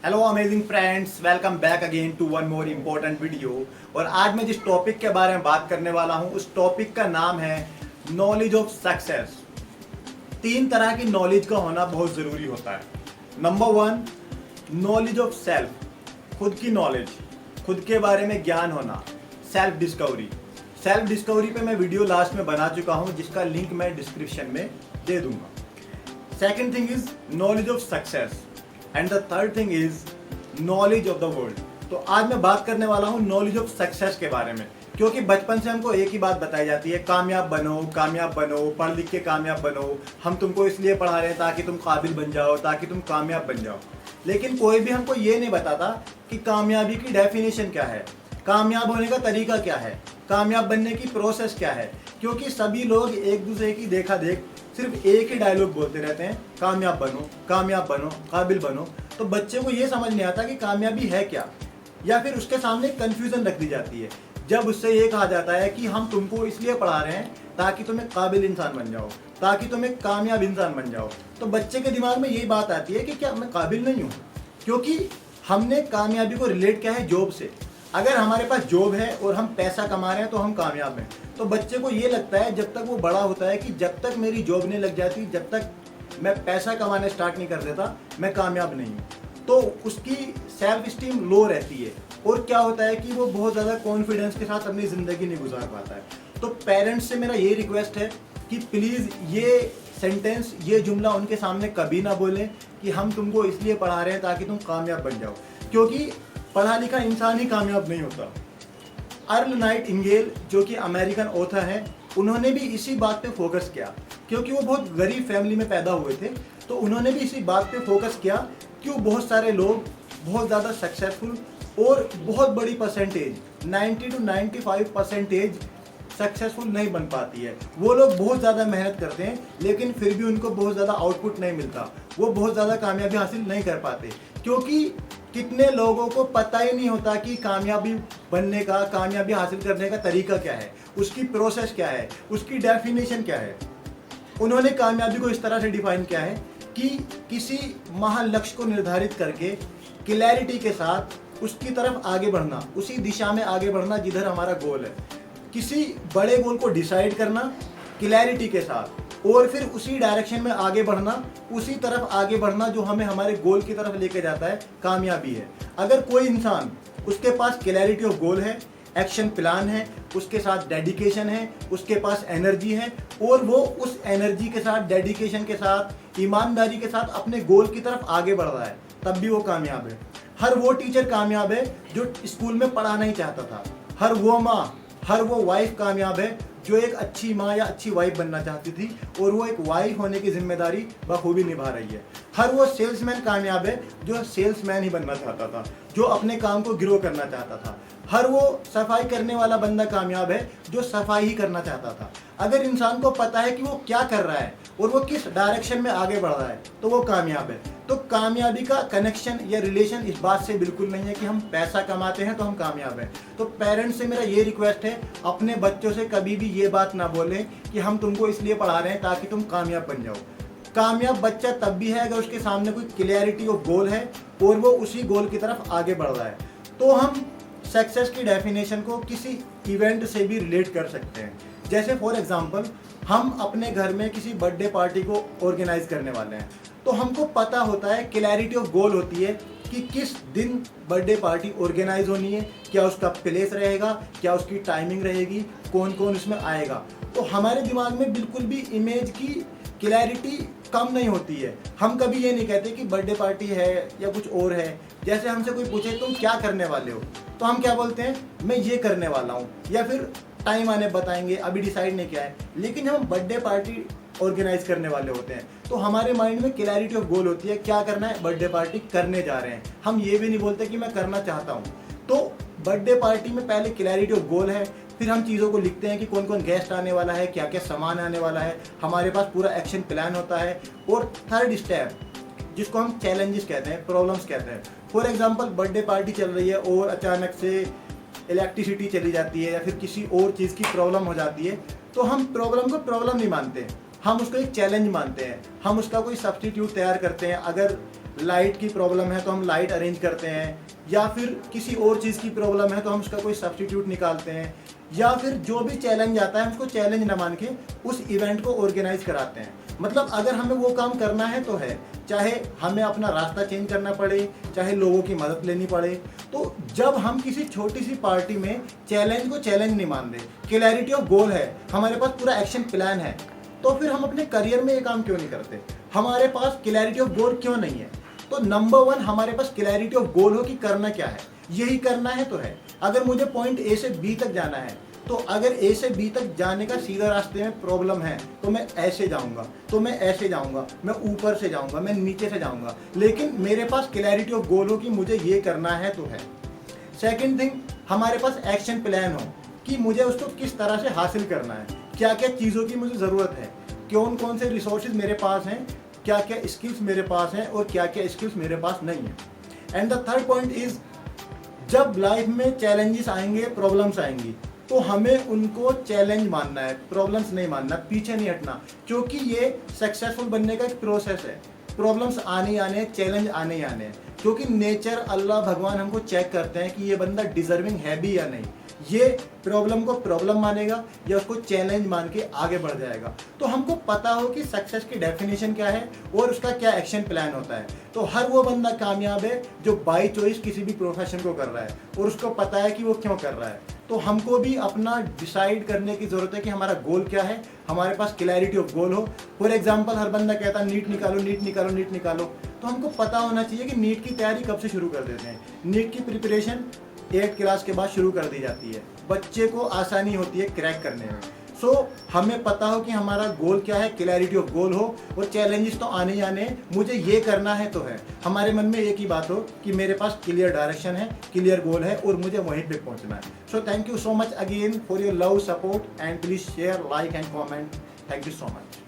Hello amazing friends, welcome back again to one more important video. और आज मैं जिस टॉपिक के बारे में बात करने वाला हूं उस टॉपिक का नाम है नॉलेज ऑफ सक्सेस। तीन तरह की नॉलेज का होना बहुत ज़रूरी होता है। Number one, knowledge of self, खुद की नॉलेज, खुद के बारे में ज्ञान होना, सेल्फ डिस्कवरी। सेल्फ डिस्कवरी पे मैं वीडियो लास्ट में बना चुका हूं जिसका लिंक मैं डिस्क्रिप्शन में दे दूंगा। Second thing is knowledge of success and the third thing is knowledge of the world. तो आज मैं बात करने वाला हूँ नॉलेज ऑफ सक्सेस के बारे में, क्योंकि बचपन से हमको एक ही बात बताई जाती है, कामयाब बनो, कामयाब बनो, पढ़ लिख के कामयाब बनो। हम तुमको इसलिए पढ़ा रहे हैं ताकि तुम काबिल बन जाओ, ताकि तुम कामयाब बन जाओ। लेकिन कोई भी हमको ये नहीं बताता कि कामयाबी की डेफिनेशन क्या है, कामयाब होने का तरीका क्या है, कामयाब बनने की प्रोसेस क्या है। क्योंकि सभी लोग एक दूसरे की देखा देख सिर्फ एक ही डायलॉग बोलते रहते हैं, कामयाब बनो, कामयाब बनो, काबिल बनो। तो बच्चे को ये समझ नहीं आता कि कामयाबी है क्या, या फिर उसके सामने कंफ्यूजन रख दी जाती है जब उससे ये कहा जाता है कि हम तुमको इसलिए पढ़ा रहे हैं ताकि तुम एक काबिल इंसान बन जाओ, ताकि तुम एक कामयाब इंसान बन जाओ। तो बच्चे के दिमाग में यही बात आती है कि क्या मैं काबिल नहीं हूँ, क्योंकि हमने कामयाबी को रिलेट किया है जॉब से। अगर हमारे पास जॉब है और हम पैसा कमा रहे हैं तो हम कामयाब हैं। तो बच्चे को ये लगता है जब तक वो बड़ा होता है कि जब तक मेरी जॉब नहीं लग जाती, जब तक मैं पैसा कमाने स्टार्ट नहीं कर देता, मैं कामयाब नहीं हूँ। तो उसकी सेल्फ स्टीम लो रहती है और क्या होता है कि वो बहुत ज़्यादा कॉन्फिडेंस के साथ अपनी ज़िंदगी नहीं गुजार पाता है। तो पेरेंट्स से मेरा ये रिक्वेस्ट है कि प्लीज़ ये सेंटेंस, ये जुमला उनके सामने कभी ना बोलें कि हम तुमको इसलिए पढ़ा रहे हैं ताकि तुम कामयाब बन जाओ, क्योंकि पढ़ा लिखा इंसान ही कामयाब नहीं होता। अर्ल नाइटिंगेल जो कि अमेरिकन ऑथर हैं, उन्होंने भी इसी बात पे फोकस किया, क्योंकि वो बहुत गरीब फैमिली में पैदा हुए थे। तो उन्होंने भी इसी बात पे फोकस किया कि बहुत सारे लोग बहुत ज़्यादा सक्सेसफुल और बहुत बड़ी परसेंटेज 90 to 95% सक्सेसफुल नहीं बन पाती है। वो लोग बहुत ज़्यादा मेहनत करते हैं लेकिन फिर भी उनको बहुत ज़्यादा आउटपुट नहीं मिलता, वो बहुत ज़्यादा कामयाबी हासिल नहीं कर पाते। क्योंकि कितने लोगों को पता ही नहीं होता कि कामयाबी बनने का, कामयाबी हासिल करने का तरीका क्या है, उसकी प्रोसेस क्या है, उसकी डेफिनेशन क्या है। उन्होंने कामयाबी को इस तरह से डिफाइन किया है कि किसी महान लक्ष्य को निर्धारित करके क्लैरिटी के साथ उसकी तरफ आगे बढ़ना, उसी दिशा में आगे बढ़ना जिधर हमारा गोल है। किसी बड़े गोल को डिसाइड करना क्लैरिटी के साथ और फिर उसी डायरेक्शन में आगे बढ़ना, उसी तरफ आगे बढ़ना जो हमें हमारे गोल की तरफ लेके जाता है, कामयाबी है। अगर कोई इंसान, उसके पास क्लैरिटी ऑफ गोल है, एक्शन प्लान है, उसके साथ डेडिकेशन है, उसके पास एनर्जी है और वो उस एनर्जी के साथ, डेडिकेशन के साथ, ईमानदारी के साथ अपने गोल की तरफ आगे बढ़ रहा है, तब भी वो कामयाब है। हर वो टीचर कामयाब है जो स्कूल में पढ़ाना ही चाहता था। हर वो माँ, हर वो वाइफ कामयाब है जो एक अच्छी माँ या अच्छी वाइफ बनना चाहती थी और वो एक वाइफ होने की जिम्मेदारी बखूबी निभा रही है। हर वो सेल्समैन कामयाब है जो सेल्समैन ही बनना चाहता था, जो अपने काम को ग्रो करना चाहता था। हर वो सफाई करने वाला बंदा कामयाब है जो सफाई ही करना चाहता था। अगर इंसान को पता है कि वो क्या कर रहा है और वो किस डायरेक्शन में आगे बढ़ रहा है तो वो कामयाब है। तो कामयाबी का कनेक्शन या रिलेशन इस बात से बिल्कुल नहीं है कि हम पैसा कमाते हैं तो हम कामयाब हैं। तो पेरेंट्स से मेरा ये रिक्वेस्ट है, अपने बच्चों से कभी भी ये बात ना बोलें कि हम तुमको इसलिए पढ़ा रहे हैं ताकि तुम कामयाब बन जाओ। कामयाब बच्चा तब भी है अगर उसके सामने कोई क्लैरिटी ऑफ गोल है और वो उसी गोल की तरफ आगे बढ़ रहा है। तो हम सक्सेस की डेफिनेशन को किसी इवेंट से भी रिलेट कर सकते हैं। जैसे फॉर एग्जांपल, हम अपने घर में किसी बर्थडे पार्टी को ऑर्गेनाइज करने वाले हैं, तो हमको पता होता है, क्लैरिटी ऑफ गोल होती है कि किस दिन बर्थडे पार्टी ऑर्गेनाइज होनी है, क्या उसका प्लेस रहेगा, क्या उसकी टाइमिंग रहेगी, कौन कौन इसमें आएगा। तो हमारे दिमाग में बिल्कुल भी इमेज की क्लैरिटी कम नहीं होती है। हम कभी ये नहीं कहते कि बर्थडे पार्टी है या कुछ और है। जैसे हमसे कोई पूछे तुम क्या करने वाले हो, तो हम क्या बोलते हैं, मैं ये करने वाला हूँ, या फिर टाइम आने बताएंगे, अभी डिसाइड नहीं किया है। लेकिन हम बर्थडे पार्टी ऑर्गेनाइज करने वाले होते हैं तो हमारे माइंड में क्लैरिटी ऑफ गोल होती है, क्या करना है, बर्थडे पार्टी करने जा रहे हैं। हम ये भी नहीं बोलते कि मैं करना चाहता हूँ। तो बर्थडे पार्टी में पहले क्लैरिटी ऑफ गोल है, फिर हम चीज़ों को लिखते हैं कि कौन कौन गेस्ट आने वाला है, क्या क्या सामान आने वाला है, हमारे पास पूरा एक्शन प्लान होता है। और थर्ड स्टेप जिसको हम चैलेंजेस कहते हैं, प्रॉब्लम्स कहते हैं। फॉर एग्जांपल, बर्थडे पार्टी चल रही है और अचानक से इलेक्ट्रिसिटी चली जाती है या फिर किसी और चीज़ की प्रॉब्लम हो जाती है, तो हम प्रॉब्लम को प्रॉब्लम नहीं मानते, हम उसको एक चैलेंज मानते हैं। हम उसका कोई सब्स्टिट्यूट तैयार करते हैं। अगर लाइट की प्रॉब्लम है तो हम लाइट अरेंज करते हैं, या फिर किसी और चीज़ की प्रॉब्लम है तो हम उसका कोई सब्स्टिट्यूट निकालते हैं, या फिर जो भी चैलेंज आता है हम उसको चैलेंज न मान के उस इवेंट को ऑर्गेनाइज कराते हैं। मतलब अगर हमें वो काम करना है तो है, चाहे हमें अपना रास्ता चेंज करना पड़े, चाहे लोगों की मदद लेनी पड़े। तो जब हम किसी छोटी सी पार्टी में चैलेंज को चैलेंज नहीं मान रहे, क्लैरिटी ऑफ गोल है, हमारे पास पूरा एक्शन प्लान है, तो फिर हम अपने करियर में ये काम क्यों नहीं करते? हमारे पास क्लैरिटी ऑफ गोल क्यों नहीं है? तो नंबर 1 हमारे पास क्लैरिटी ऑफ गोल हो कि करना क्या है, यही करना है तो है। अगर मुझे पॉइंट ए से बी तक जाना है, तो अगर ए से बी तक जाने का सीधा रास्ते में प्रॉब्लम है तो मैं ऐसे जाऊंगा, तो मैं ऐसे जाऊंगा, मैं ऊपर से जाऊंगा, मैं नीचे से जाऊंगा, लेकिन मेरे पास क्लैरिटी ऑफ गोल हो कि मुझे ये करना है तो है। सेकंड थिंग, हमारे पास एक्शन प्लान हो कि मुझे उसको किस तरह से हासिल करना है, क्या क्या चीज़ों की मुझे ज़रूरत है, कौन कौन से रिसोर्सेज मेरे पास हैं, क्या क्या स्किल्स मेरे पास हैं और क्या क्या स्किल्स मेरे पास नहीं है। And the third point is, जब लाइफ में चैलेंजेस आएंगे, प्रॉब्लम्स आएंगी, तो हमें उनको चैलेंज मानना है, प्रॉब्लम्स नहीं मानना, पीछे नहीं हटना, क्योंकि ये सक्सेसफुल बनने का एक प्रोसेस है। प्रॉब्लम्स आने ही आने, चैलेंज आने ही आने हैं, क्योंकि नेचर, अल्लाह भगवान हमको चेक करते हैं कि ये बंदा डिजर्विंग है भी या नहीं, ये प्रॉब्लम को प्रॉब्लम मानेगा या उसको चैलेंज मान के आगे बढ़ जाएगा। तो हमको पता हो कि सक्सेस की डेफिनेशन क्या है और उसका क्या एक्शन प्लान होता है। तो हर वो बंदा कामयाब है जो बाई चॉइस किसी भी प्रोफेशन को कर रहा है और उसको पता है कि वो क्यों कर रहा है। तो हमको भी अपना डिसाइड करने की ज़रूरत है कि हमारा गोल क्या है, हमारे पास क्लैरिटी ऑफ गोल हो। फॉर एग्जांपल, हर बंदा कहता है नीट निकालो, नीट निकालो, नीट निकालो, तो हमको पता होना चाहिए कि नीट की तैयारी कब से शुरू कर देते हैं। नीट की प्रिपरेशन 8th क्लास के बाद शुरू कर दी जाती है, बच्चे को आसानी होती है क्रैक करने में। सो हमें पता हो कि हमारा गोल क्या है, क्लैरिटी ऑफ गोल हो, और चैलेंजेस तो आने ही आने हैं, मुझे ये करना है तो है। हमारे मन में एक ही बात हो कि मेरे पास क्लियर डायरेक्शन है, क्लियर गोल है और मुझे वहीं पे पहुंचना है। So thank you so much again for your love, support and please share, like and comment. Thank you so much.